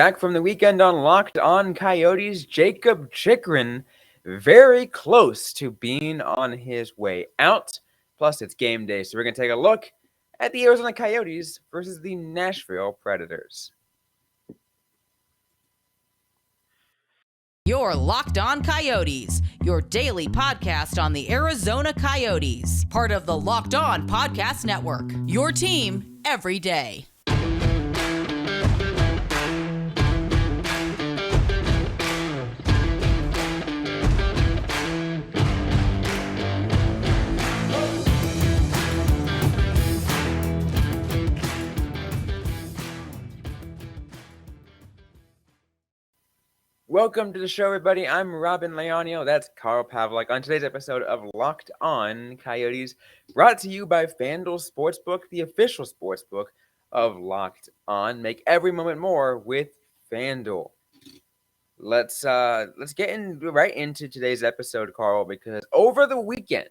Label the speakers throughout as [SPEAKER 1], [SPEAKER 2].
[SPEAKER 1] Back from the weekend on Locked On Coyotes, Jakob Chychrun very close to being on his way out. Plus, it's game day, so we're going to take a look at the Arizona Coyotes versus the Nashville Predators.
[SPEAKER 2] You're Locked On Coyotes, your daily podcast on the Arizona Coyotes, part of the Locked On Podcast Network, your team every day.
[SPEAKER 1] Welcome to the show, everybody. I'm Robyn Leonio. That's Carl Pavlik. On today's episode of Locked On Coyotes, brought to you by FanDuel Sportsbook, the official sportsbook of Locked On. Make every moment more with FanDuel. Let's get right into today's episode, Carl, because over the weekend,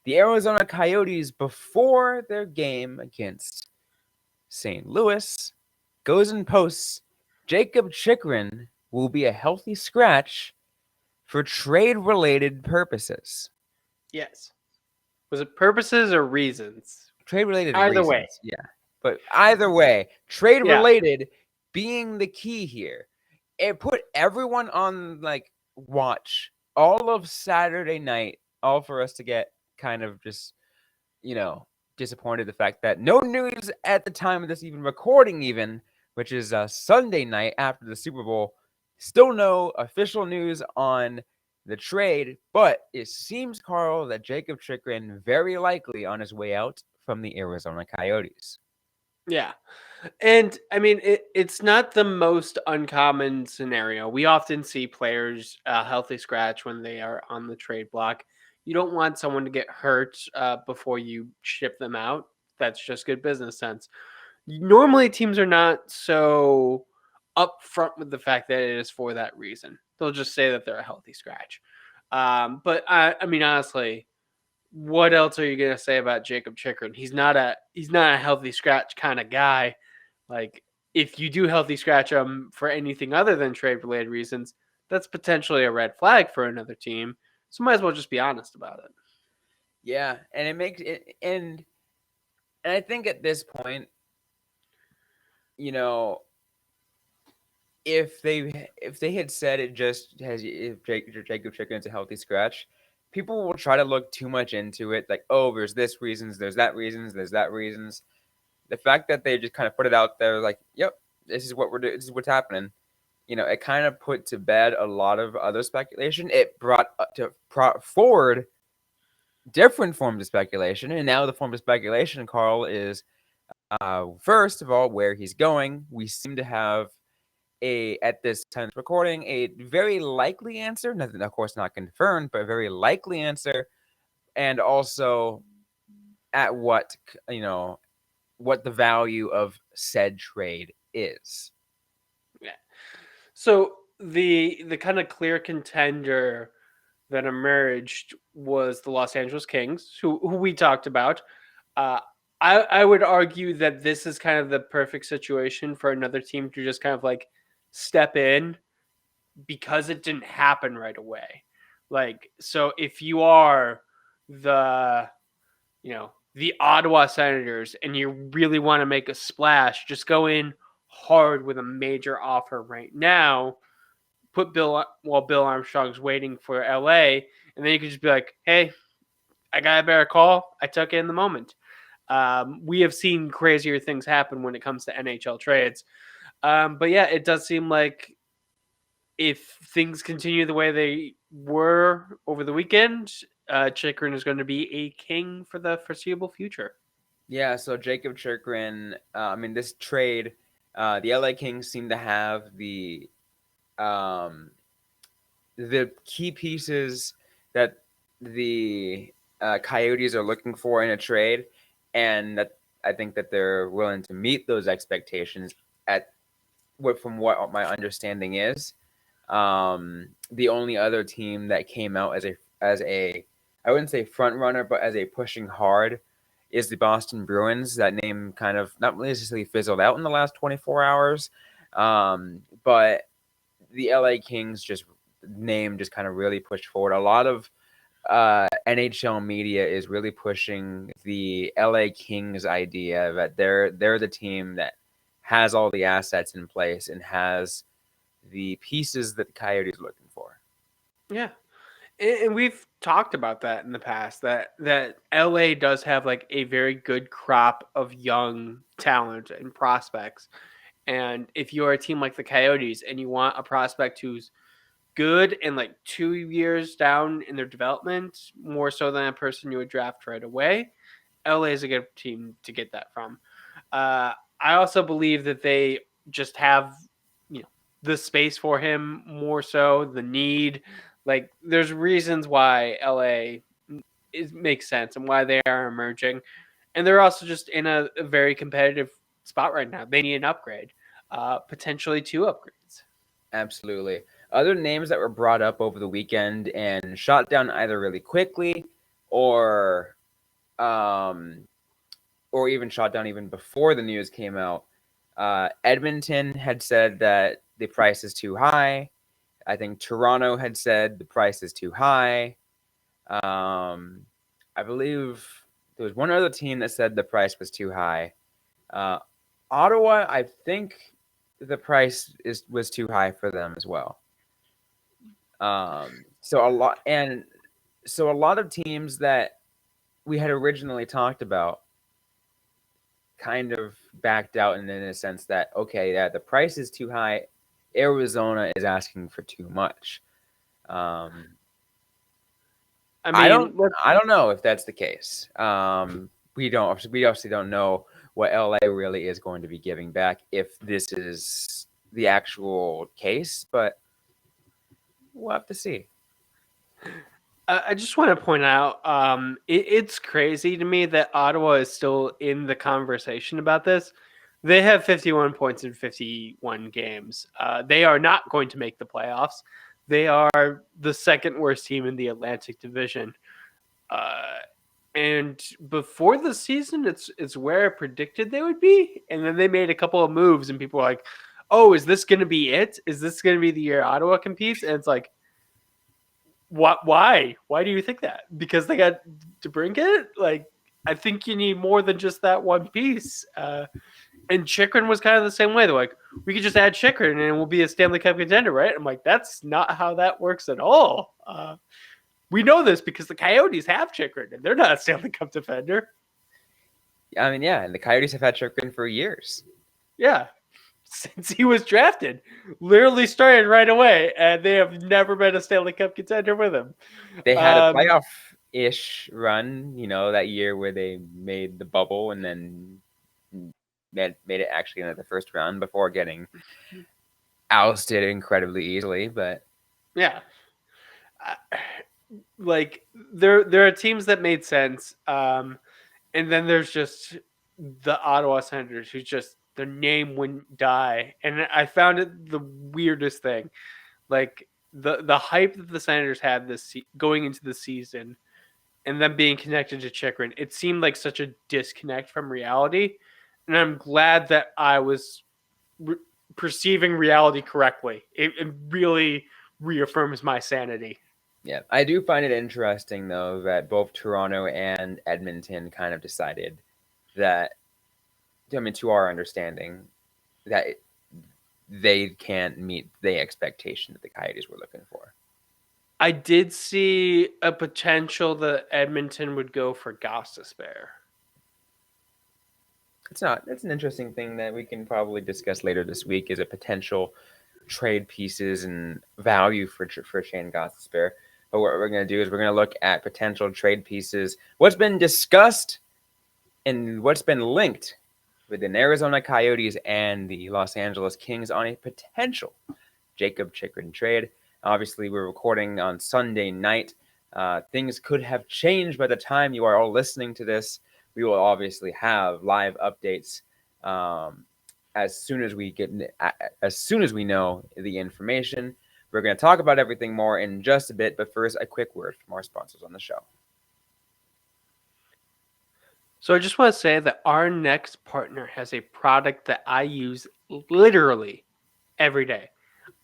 [SPEAKER 1] the Arizona Coyotes, before their game against St. Louis, goes and posts Jakob Chychrun will be a healthy scratch for trade-related purposes.
[SPEAKER 3] Yes. Was it purposes or reasons?
[SPEAKER 1] Trade-related
[SPEAKER 3] Either
[SPEAKER 1] reasons.
[SPEAKER 3] way.
[SPEAKER 1] Yeah. But either way, trade-related being the key here. It put everyone on, watch all of Saturday night, all for us to get kind of just, disappointed the fact that no news at the time of this recording, which is Sunday night after the Super Bowl. Still no official news on the trade, but it seems, Carl, that Jakob Chychrun very likely on his way out from the Arizona Coyotes.
[SPEAKER 3] Yeah. And, I mean, it's not the most uncommon scenario. We often see players healthy scratch when they are on the trade block. You don't want someone to get hurt before you ship them out. That's just good business sense. Normally, teams are not so upfront with the fact that it is for that reason. They'll just say that they're a healthy scratch. But I mean, honestly, what else are you gonna say about Jakob Chychrun? He's not a healthy scratch kind of guy. Like, if you do healthy scratch him for anything other than trade related reasons, that's potentially a red flag for another team. So might as well just be honest about it.
[SPEAKER 1] Yeah, and it makes it, and I think at this point, if they had said it just has if Jakob Chychrun's a healthy scratch, people will try to look too much into it. Like, oh, there's this reasons, there's that reasons, there's that reasons. The fact that they just kind of put it out there, like, yep, this is what we're doing, this is what's happening. It kind of put to bed a lot of other speculation. It brought forward different forms of speculation, and now the form of speculation, Carl, is first of all where he's going. We seem to have at this time of recording, a very likely answer. Nothing, of course, not confirmed, but a very likely answer, and also at what the value of said trade is.
[SPEAKER 3] Yeah. So the kind of clear contender that emerged was the Los Angeles Kings, who we talked about. I would argue that this is kind of the perfect situation for another team to just kind of like step in because it didn't happen right away. Like, so if you are the Ottawa Senators and you really want to make a splash, just go in hard with a major offer right now. Put Bill Armstrong's waiting for LA, and then you can just be like, hey, I got a better call. I took it in the moment. We have seen crazier things happen when it comes to NHL trades. But yeah, it does seem like if things continue the way they were over the weekend, Chychrun is going to be a king for the foreseeable future.
[SPEAKER 1] Yeah, so Jakob Chychrun, this trade, the LA Kings seem to have the key pieces that the Coyotes are looking for in a trade, and that I think that they're willing to meet those expectations from what my understanding is. The only other team that came out as a I wouldn't say front runner, but as a pushing hard is the Boston Bruins. That name kind of not necessarily fizzled out in the last 24 hours. But the LA Kings name just kind of really pushed forward. A lot of NHL media is really pushing the LA Kings idea that they're the team that has all the assets in place and has the pieces that the Coyotes are looking for.
[SPEAKER 3] Yeah. And we've talked about that in the past that LA does have like a very good crop of young talent and prospects. And if you're a team like the Coyotes and you want a prospect who's good and like 2 years down in their development, more so than a person you would draft right away, LA is a good team to get that from. I also believe that they just have, the space for him more so, the need. Like, there's reasons why LA makes sense and why they are emerging. And they're also just in a very competitive spot right now. They need an upgrade, potentially 2 upgrades.
[SPEAKER 1] Absolutely. Other names that were brought up over the weekend and shot down either really quickly or um, or even shot down even before the news came out. Edmonton had said that the price is too high. I think Toronto had said the price is too high. I believe there was one other team that said the price was too high. Uh, Ottawa, I think the price was too high for them as well. So a lot of teams that we had originally talked about kind of backed out in a sense that okay, yeah, the price is too high. Arizona is asking for too much.
[SPEAKER 3] I mean,
[SPEAKER 1] I don't know if that's the case. We obviously don't know what LA really is going to be giving back if this is the actual case, but we'll have to see.
[SPEAKER 3] I just want to point out, it's crazy to me that Ottawa is still in the conversation about this. They have 51 points in 51 games. They are not going to make the playoffs. They are the second worst team in the Atlantic Division. And before the season, it's where I predicted they would be. And then they made a couple of moves, and people were like, "Oh, is this going to be it? Is this going to be the year Ottawa competes?" And it's like, what? Why? Why do you think that? Because they got DeBrincat? Like, I think you need more than just that one piece. And Chychrun was kind of the same way. They're like, we could just add Chychrun and we'll be a Stanley Cup contender, right? I'm like, that's not how that works at all. We know this because the Coyotes have Chychrun and they're not a Stanley Cup defender.
[SPEAKER 1] I mean, yeah, and the Coyotes have had Chychrun for years.
[SPEAKER 3] Yeah. Since he was drafted, literally started right away, and they have never been a Stanley Cup contender with him.
[SPEAKER 1] They had a playoff-ish run, that year where they made the bubble and then made it actually into the first round before getting ousted incredibly easily. But
[SPEAKER 3] yeah, like there are teams that made sense, and then there's just the Ottawa Senators who just their name wouldn't die, and I found it the weirdest thing. Like the hype that the Senators had going into the season, and them being connected to Chychrun, it seemed like such a disconnect from reality. And I'm glad that I was perceiving reality correctly. It really reaffirms my sanity.
[SPEAKER 1] yeah, I do find it interesting though that both Toronto and Edmonton kind of decided that, I mean, to our understanding, that they can't meet the expectation that the Coyotes were looking for.
[SPEAKER 3] I did see a potential that Edmonton would go for Gostisbehere.
[SPEAKER 1] It's an interesting thing that we can probably discuss later this week is a potential trade pieces and value for Shane Gostisbehere. But what we're going to do is we're going to look at potential trade pieces, what's been discussed and what's been linked with the Arizona Coyotes and the Los Angeles Kings on a potential Jakob Chychrun trade. Obviously, we're recording on Sunday night. Things could have changed by the time you are all listening to this. We will obviously have live updates as soon as we know the information. We're going to talk about everything more in just a bit, but first, a quick word from our sponsors on the show.
[SPEAKER 3] So I just want to say that our next partner has a product that I use literally every day.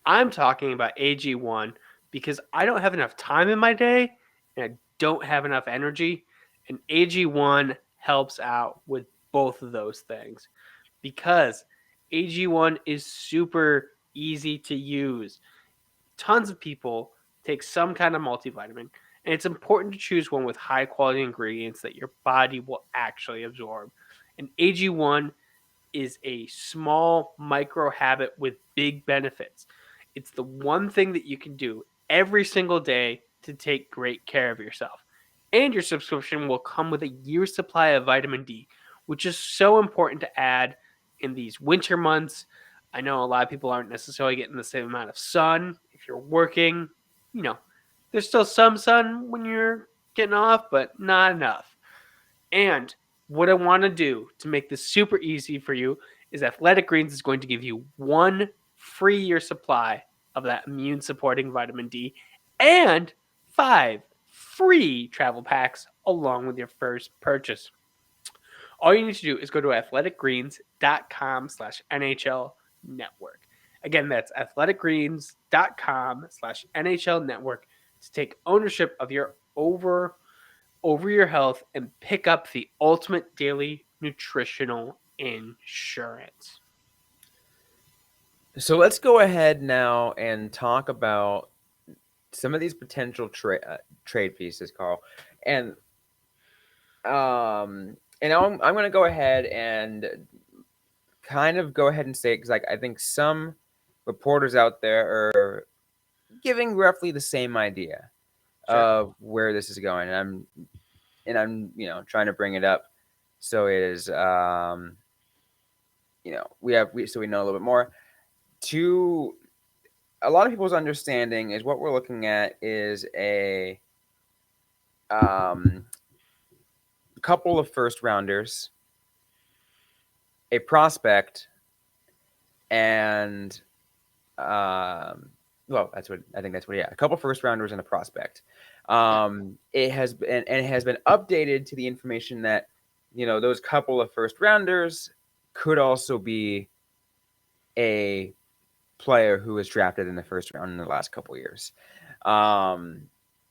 [SPEAKER 3] I'm talking about AG1 because I don't have enough time in my day and I don't have enough energy. And AG1 helps out with both of those things because AG1 is super easy to use. Tons of people take some kind of multivitamin, and it's important to choose one with high quality ingredients that your body will actually absorb. And AG1 is a small micro habit with big benefits. It's the one thing that you can do every single day to take great care of yourself. And your subscription will come with a year's supply of vitamin D, which is so important to add in these winter months. I know a lot of people aren't necessarily getting the same amount of sun. If you're working, you know, there's still some sun when you're getting off, but not enough. And what I want to do to make this super easy for you is Athletic Greens is going to give you 1 free year supply of that immune supporting vitamin D and 5 free travel packs along with your first purchase. All you need to do is go to athleticgreens.com/NHL network. Again, that's athleticgreens.com/NHL network to take ownership of your over your health and pick up the ultimate daily nutritional insurance.
[SPEAKER 1] So let's go ahead now and talk about some of these potential trade pieces, Carl. And I'm going to go ahead and kind of go ahead and say it because I think some reporters out there are giving roughly the same idea of where this is going, and I'm trying to bring it up so it is so we know a little bit more. To a lot of people's understanding is what we're looking at is a couple of first rounders, a prospect, and a couple first rounders and a prospect. It has been updated to the information that those couple of first rounders could also be a player who was drafted in the first round in the last couple years.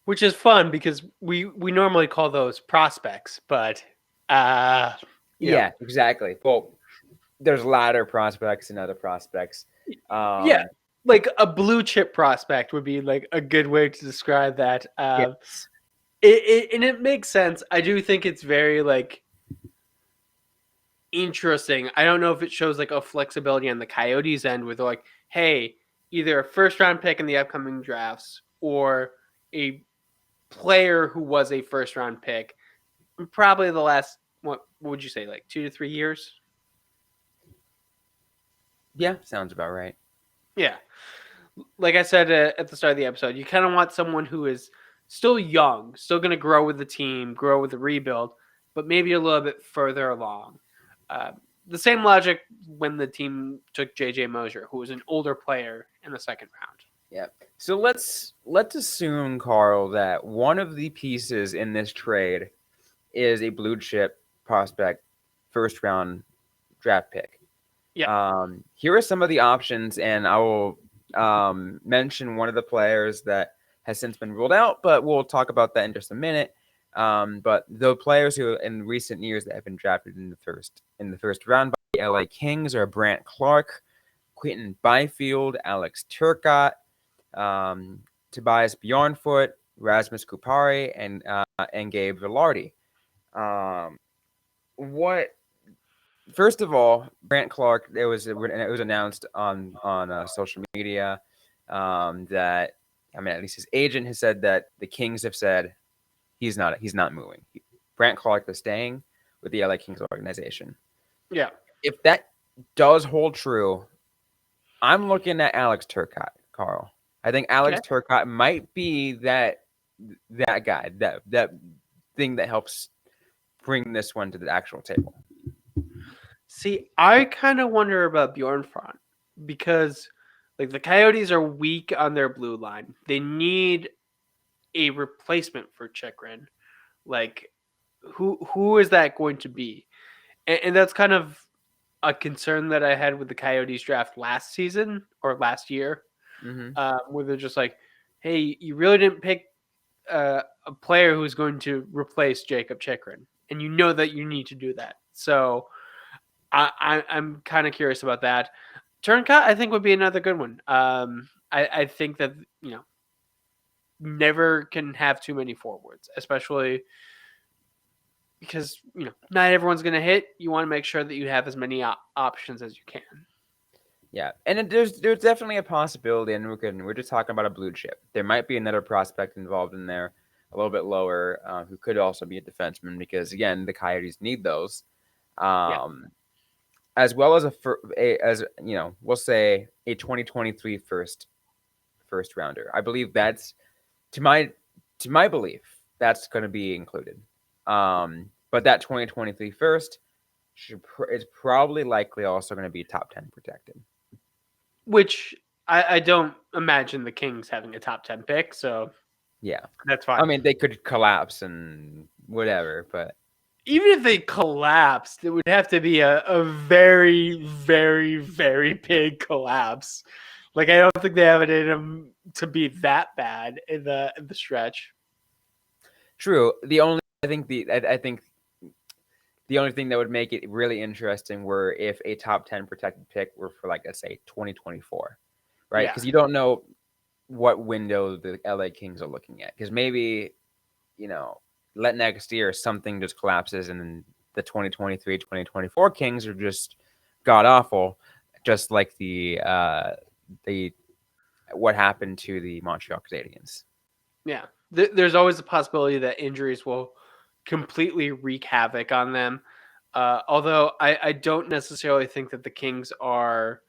[SPEAKER 3] Which is fun because we normally call those prospects, but
[SPEAKER 1] yeah, exactly. Well, there's ladder prospects and other prospects.
[SPEAKER 3] Yeah, like a blue chip prospect would be like a good way to describe that.
[SPEAKER 1] Yes.
[SPEAKER 3] It makes sense. I do think it's very like interesting. I don't know if it shows like a flexibility on the Coyotes end where they're like, hey, either a first round pick in the upcoming drafts or a player who was a first round pick. Probably the last, what would you say, like 2 to 3 years?
[SPEAKER 1] Yeah, sounds about right.
[SPEAKER 3] Yeah. Like I said at the start of the episode, you kind of want someone who is still young, still going to grow with the team, grow with the rebuild, but maybe a little bit further along. The same logic when the team took J.J. Mosier, who was an older player in the second round.
[SPEAKER 1] Yeah. So let's assume, Carl, that one of the pieces in this trade is a blue chip prospect first round draft pick.
[SPEAKER 3] Yeah.
[SPEAKER 1] Here are some of the options, and I will mention one of the players that has since been ruled out, but we'll talk about that in just a minute. But the players who in recent years that have been drafted in the first round by the LA Kings are Brandt Clark, Quinton Byfield, Alex Turcotte, Tobias Bjornfoot, Rasmus Kupari, and Gabe Vilardi. First of all, Brandt Clark, it was announced on social media that at least his agent has said that the Kings have said he's not moving. Brandt Clark is staying with the LA Kings organization.
[SPEAKER 3] Yeah.
[SPEAKER 1] If that does hold true, I'm looking at Alex Turcotte, Carl. I think Alex Turcotte might be that guy, that thing that helps bring this one to the actual table.
[SPEAKER 3] See, I kind of wonder about Bjornfront because like the Coyotes are weak on their blue line. They need a replacement for Chychrun. Like who is that going to be? And that's kind of a concern that I had with the Coyotes draft last season or last year,
[SPEAKER 1] Hmm.
[SPEAKER 3] where they're just like, "Hey, you really didn't pick a player who's going to replace Jakob Chychrun, and you know that you need to do that." So I'm kind of curious about that. Turncoat, I think, would be another good one. I think that never can have too many forwards, especially because not everyone's going to hit. You want to make sure that you have as many options as you can.
[SPEAKER 1] Yeah, and there's definitely a possibility, and we're just talking about a blue chip. There might be another prospect involved in there, a little bit lower, who could also be a defenseman because again, the Coyotes need those,
[SPEAKER 3] Yeah,
[SPEAKER 1] as well as as we'll say a 2023 first rounder. I believe that's to my belief that's going to be included. But that 2023 first is probably likely also going to be top 10 protected.
[SPEAKER 3] which I don't imagine the Kings having a top 10 pick, so
[SPEAKER 1] Yeah.
[SPEAKER 3] that's fine.
[SPEAKER 1] I mean, they could collapse and whatever, but
[SPEAKER 3] Even if they collapsed, it would have to be a very, very, very big collapse. Like I don't think they have it in them to be that bad in the stretch.
[SPEAKER 1] true. I think the only thing that would make it really interesting were if a top 10 protected pick were for like let's say 2024, right?
[SPEAKER 3] Yeah,
[SPEAKER 1] Because you don't know what window the LA Kings are looking at. Because maybe let next year something just collapses and the 2023-2024 Kings are just god awful, just like the what happened to the Montreal Canadiens.
[SPEAKER 3] yeah. There's always a possibility that injuries will completely wreak havoc on them. Although I don't necessarily think that the Kings are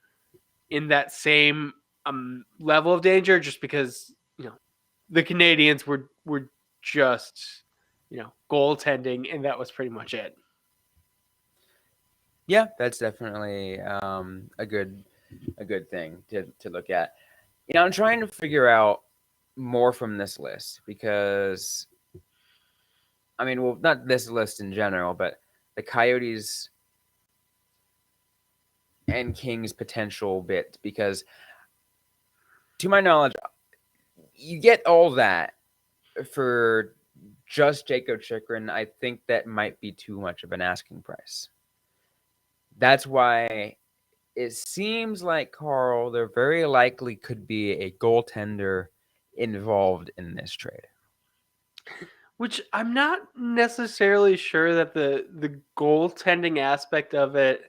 [SPEAKER 3] in that same level of danger, just because the Canadians were just goaltending, and that was pretty much it.
[SPEAKER 1] Yeah, that's definitely a good thing to look at. I'm trying to figure out more from this list because I mean, well, not this list in general, but the Coyotes and Kings potential bit because to my knowledge, you get all that for just Jakob Chychrun. I think that might be too much of an asking price. That's why it seems like Carl, there very likely could be a goaltender involved in this trade.
[SPEAKER 3] Which I'm not necessarily sure that the goaltending aspect of it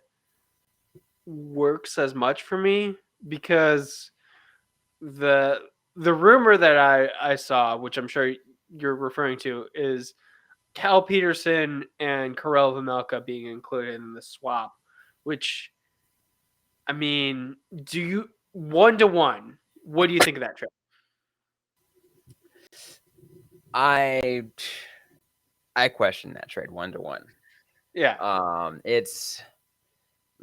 [SPEAKER 3] works as much for me, because the the rumor that I saw, which I'm sure you're referring to, is Cal Peterson and Karel Vejmelka being included in the swap. Which, I mean, do you 1-to-1? What do you think of that trade?
[SPEAKER 1] I I question that trade 1-to-1.
[SPEAKER 3] Yeah,
[SPEAKER 1] It's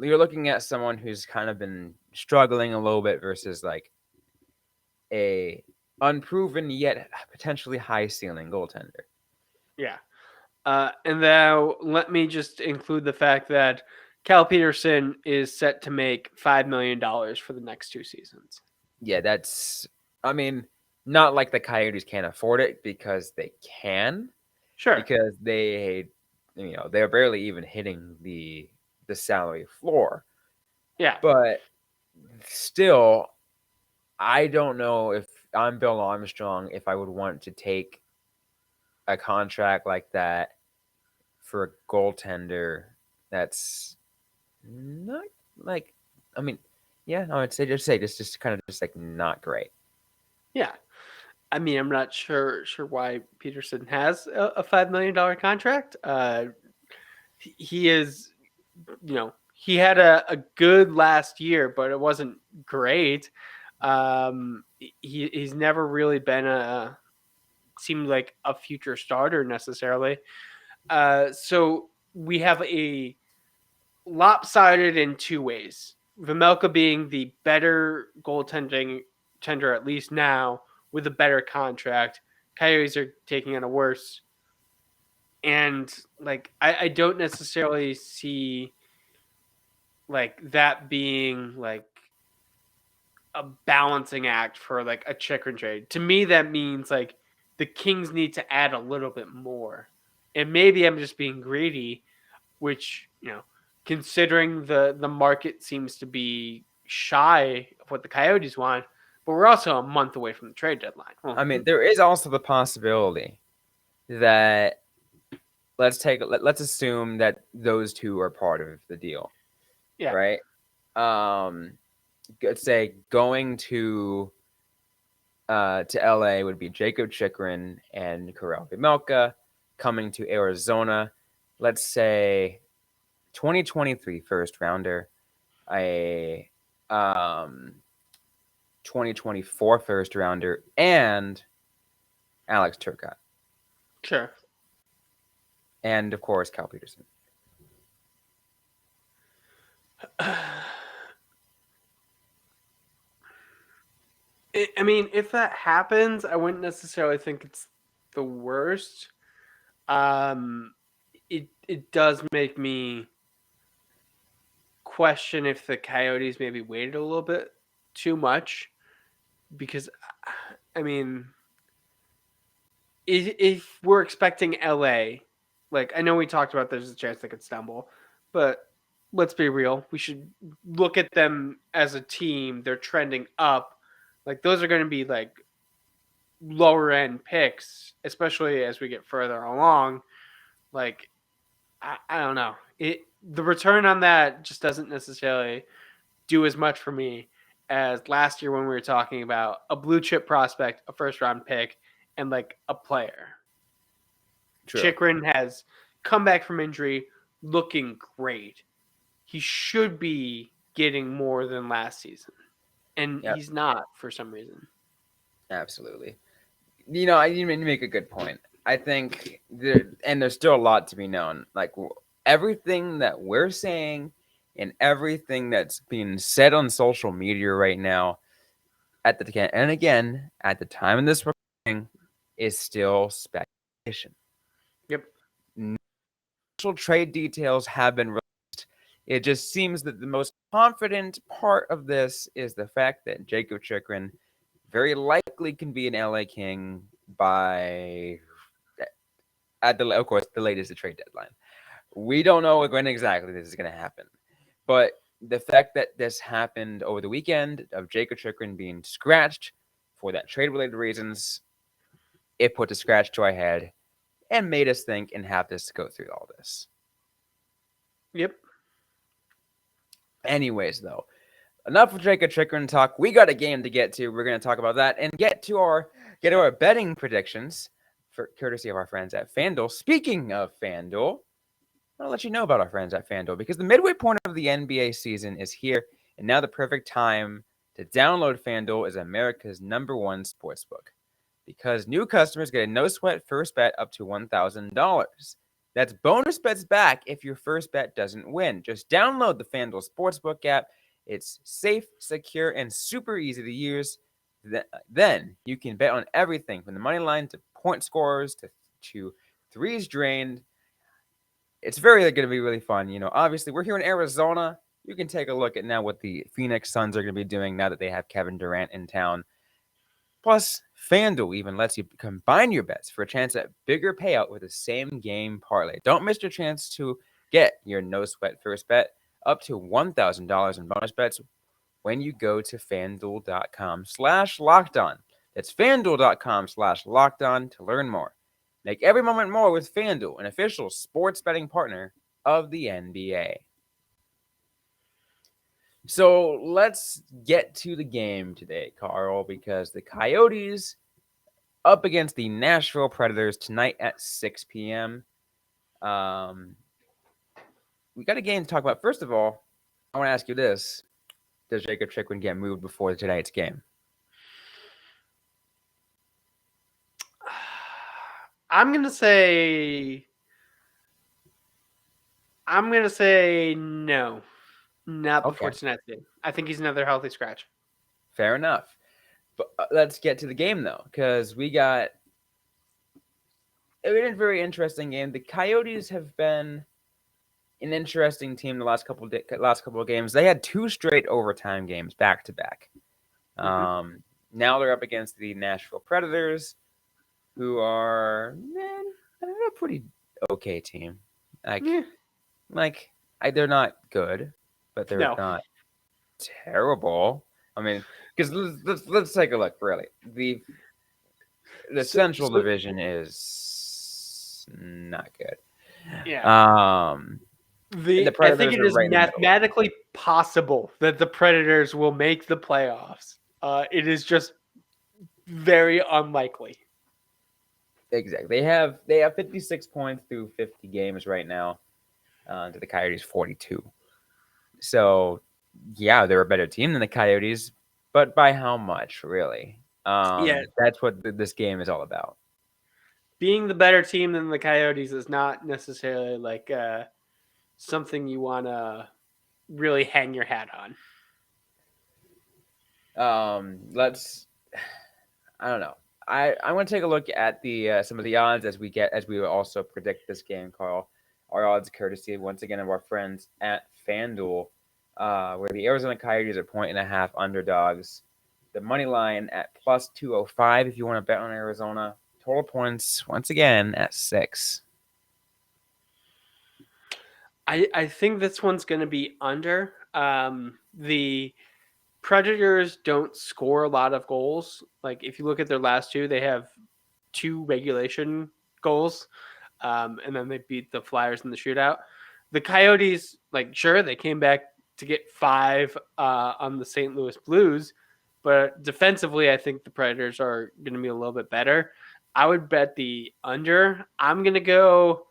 [SPEAKER 1] you're looking at someone who's kind of been struggling a little bit versus like a unproven yet potentially high ceiling goaltender.
[SPEAKER 3] yeah. And now let me just include the fact that Cal Peterson is set to make $5 million for the next 2 seasons.
[SPEAKER 1] Yeah, I mean, not like the Coyotes can't afford it because they can,
[SPEAKER 3] Sure.
[SPEAKER 1] because they're barely even hitting the salary floor.
[SPEAKER 3] Yeah.
[SPEAKER 1] But still, I don't know if I'm Bill Armstrong if I would want to take a contract like that for a goaltender that's not like I mean, yeah, I would say just kind of just like not great.
[SPEAKER 3] Yeah. I mean, I'm not sure why Peterson has a $5 million contract. He is, he had a good last year, but it wasn't great. He's never really been seemed like a future starter necessarily. So we have a lopsided in two ways. Vejmelka being the better goaltending tender, at least now, with a better contract. Coyotes are taking on a worse. And like I don't necessarily see like that being like a balancing act for like a Chychrun trade. To me, that means like the Kings need to add a little bit more. And maybe I'm just being greedy, which, considering the market seems to be shy of what the Coyotes want, but we're also a month away from the trade deadline. Well,
[SPEAKER 1] I mean, there is also the possibility that let's assume that those two are part of the deal,
[SPEAKER 3] yeah,
[SPEAKER 1] right? Let's say going to LA would be Jakob Chychrun and Karel Vejmelka. Coming to Arizona, let's say 2023 first rounder, a 2024 first rounder, and Alex Turcotte.
[SPEAKER 3] sure.
[SPEAKER 1] And of course, Cal Peterson.
[SPEAKER 3] I mean, if that happens, I wouldn't necessarily think it's the worst. It does make me question if the Coyotes maybe waited a little bit too much because, I mean, if we're expecting LA, like I know we talked about there's a chance they could stumble, but let's be real. We should look at them as a team. They're trending up. Like those are going to be like lower end picks, especially as we get further along. Like I don't know. The return on that just doesn't necessarily do as much for me as last year when we were talking about a blue chip prospect, a first round pick, and like a player.
[SPEAKER 1] True.
[SPEAKER 3] Chychrun has come back from injury looking great. He should be getting more than last season. And
[SPEAKER 1] Yep.
[SPEAKER 3] he's not for some reason.
[SPEAKER 1] Absolutely. You make a good point. I think there's still a lot to be known. Like everything that we're saying and everything that's being said on social media right now at the time of this recording is still speculation.
[SPEAKER 3] Yep.
[SPEAKER 1] No official trade details have been released. It just seems that the most confident part of this is the fact that Jakob Chychrun very likely can be an LA King by, of course, the latest trade deadline. We don't know when exactly this is going to happen, but the fact that this happened over the weekend of Jakob Chychrun being scratched for that trade-related reasons, it put a scratch to our head and made us think and have this to go through all this.
[SPEAKER 3] Yep.
[SPEAKER 1] Anyways, though, enough of Jakob Chychrun talk. We got a game to get to. We're going to talk about that and get to our betting predictions, for courtesy of our friends at FanDuel. Speaking of FanDuel, I'll let you know about our friends at FanDuel because the midway point of the NBA season is here, and now the perfect time to download FanDuel is America's #1 sportsbook because new customers get a no-sweat first bet up to $1,000. That's bonus bets back if your first bet doesn't win. Just download the FanDuel Sportsbook app. It's safe, secure, and super easy to use. Then you can bet on everything from the money line to point scorers to threes drained. It's going to be really fun. Obviously, we're here in Arizona. You can take a look at now what the Phoenix Suns are going to be doing now that they have Kevin Durant in town. Plus, FanDuel even lets you combine your bets for a chance at bigger payout with the same game parlay. Don't miss your chance to get your no-sweat first bet up to $1,000 in bonus bets when you go to FanDuel.com/LockedOn. That's FanDuel.com/LockedOn to learn more. Make every moment more with FanDuel, an official sports betting partner of the NBA. So let's get to the game today, Carl, because the Coyotes up against the Nashville Predators tonight at 6 p.m. We got a game to talk about. First of all, I want to ask you this. Does Jakob Chychrun get moved before tonight's game?
[SPEAKER 3] I'm gonna say no, not before tonight's game. I think he's another healthy scratch.
[SPEAKER 1] Fair enough. But let's get to the game though, because we got a very interesting game. The Coyotes have been an interesting team the last couple of games. They had 2 straight overtime games back to back. Now they're up against the Nashville Predators, who are they're a pretty okay team.
[SPEAKER 3] Yeah.
[SPEAKER 1] They're not good, but they're
[SPEAKER 3] No.
[SPEAKER 1] not terrible. I mean, because let's take a look. Really, the Central Division is not good.
[SPEAKER 3] Yeah.
[SPEAKER 1] And the
[SPEAKER 3] I
[SPEAKER 1] Predators
[SPEAKER 3] think it
[SPEAKER 1] are
[SPEAKER 3] is
[SPEAKER 1] right in the middle.
[SPEAKER 3] mathematically possible that the Predators will make the playoffs. It is just very unlikely.
[SPEAKER 1] Exactly. They have 56 points through 50 games right now. To the Coyotes 42. So yeah, they're a better team than the Coyotes, but by how much, really?
[SPEAKER 3] Yeah.
[SPEAKER 1] That's what this game is all about.
[SPEAKER 3] Being the better team than the Coyotes is not necessarily like something you want to really hang your hat on.
[SPEAKER 1] I don't know. I want to take a look at the some of the odds as we also predict this game, Carl. Our odds courtesy once again of our friends at FanDuel, where the Arizona Coyotes are 1.5 underdogs. The money line at plus 205 if you want to bet on Arizona. Total points once again at 6.
[SPEAKER 3] I think this one's going to be under. The Predators don't score a lot of goals. Like if you look at their last 2, they have 2 regulation goals, and then they beat the Flyers in the shootout. The Coyotes, like sure, they came back to get 5 on the St. Louis Blues, but defensively, I think the Predators are going to be a little bit better. I would bet the under. I'm going to go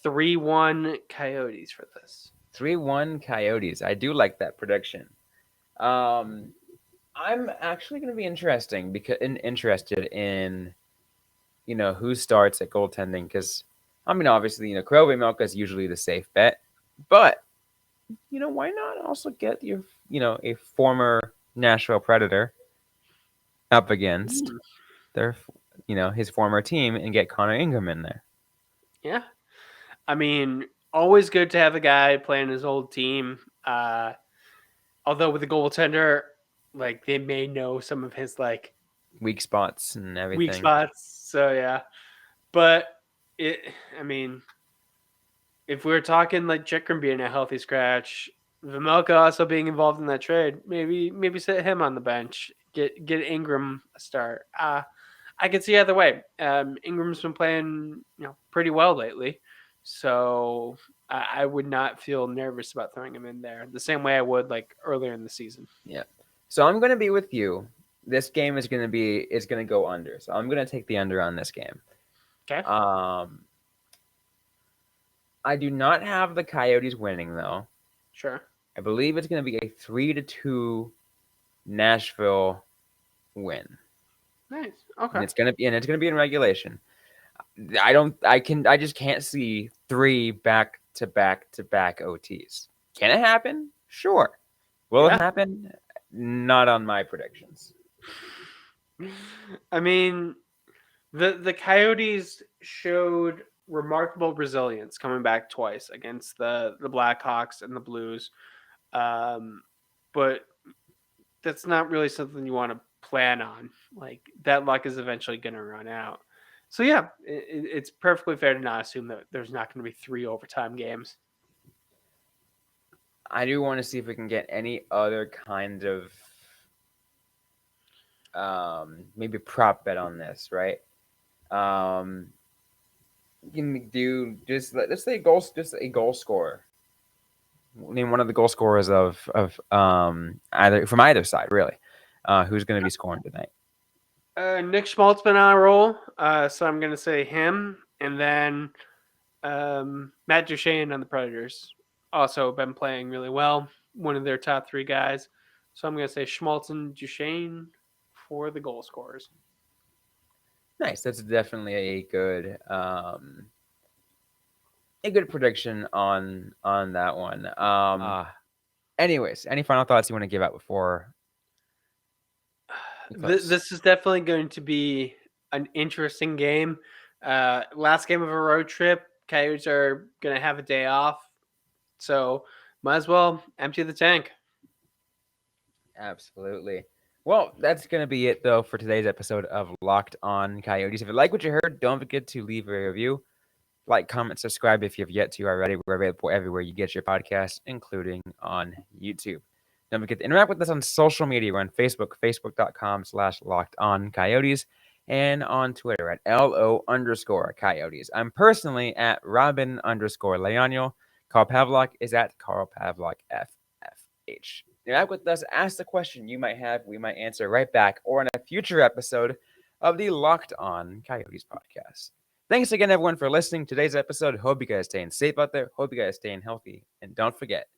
[SPEAKER 3] 3-1 Coyotes for this.
[SPEAKER 1] 3-1 Coyotes. I do like that prediction. I'm actually going to be interested in who starts at goaltending because obviously Crowley Milka is usually the safe bet, but why not also get your a former Nashville Predator up against their his former team and get Connor Ingram in there.
[SPEAKER 3] Yeah. I mean, always good to have a guy playing his old team. Although with the goaltender, like they may know some of his like
[SPEAKER 1] weak spots and everything.
[SPEAKER 3] Weak spots. So yeah. But if we're talking like Chychrun being a healthy scratch, Vejmelka also being involved in that trade, maybe sit him on the bench. Get Ingram a start. I can see either way. Ingram's been playing, pretty well lately, so I would not feel nervous about throwing him in there the same way I would like earlier in the season.
[SPEAKER 1] Yeah. So I'm going to be with you. This game is going to go under. So I'm going to take the under on this game.
[SPEAKER 3] Okay.
[SPEAKER 1] I do not have the Coyotes winning though.
[SPEAKER 3] Sure.
[SPEAKER 1] I believe it's going to be a 3-2 Nashville win.
[SPEAKER 3] Nice. Okay.
[SPEAKER 1] And it's going to be in regulation. I just can't see 3 back-to-back OTs. Can it happen? Sure. Will it happen? Not on my predictions.
[SPEAKER 3] I mean, the Coyotes showed remarkable resilience coming back twice against the Blackhawks and the Blues. But that's not really something you want to plan on. Like that luck is eventually going to run out. So yeah, it's perfectly fair to not assume that there's not going to be 3 overtime games.
[SPEAKER 1] I do want to see if we can get any other kind of maybe prop bet on this, right? You can do let's say a goal scorer. Name one of the goal scorers of either from either side, really. Who's going to be scoring tonight?
[SPEAKER 3] Nick Schmaltz been on a roll, so I'm going to say him, and then Matt Duchene on the Predators also been playing really well. One of their top 3 guys, so I'm going to say Schmaltz and Duchene for the goal scorers.
[SPEAKER 1] Nice. That's definitely a good prediction on that one. Anyways, any final thoughts you want to give out before?
[SPEAKER 3] This is definitely going to be an interesting game. Last game of a road trip. Coyotes are going to have a day off. So might as well empty the tank.
[SPEAKER 1] Absolutely. Well, that's going to be it, though, for today's episode of Locked On Coyotes. If you like what you heard, don't forget to leave a review, like, comment, subscribe if you've yet to already. We're available everywhere you get your podcasts, including on YouTube. Don't forget to interact with us on social media. We're on Facebook, facebook.com/LockedOnCoyotes, and on Twitter at LO_Coyotes. I'm personally at Robyn_Leonio. Carl Pavlock is at Carl Pavlock FFH. Interact with us, ask the question you might have, we might answer right back, or in a future episode of the Locked On Coyotes podcast. Thanks again, everyone, for listening to today's episode. Hope you guys staying safe out there. Hope you guys staying healthy. And don't forget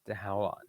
[SPEAKER 1] to howl on.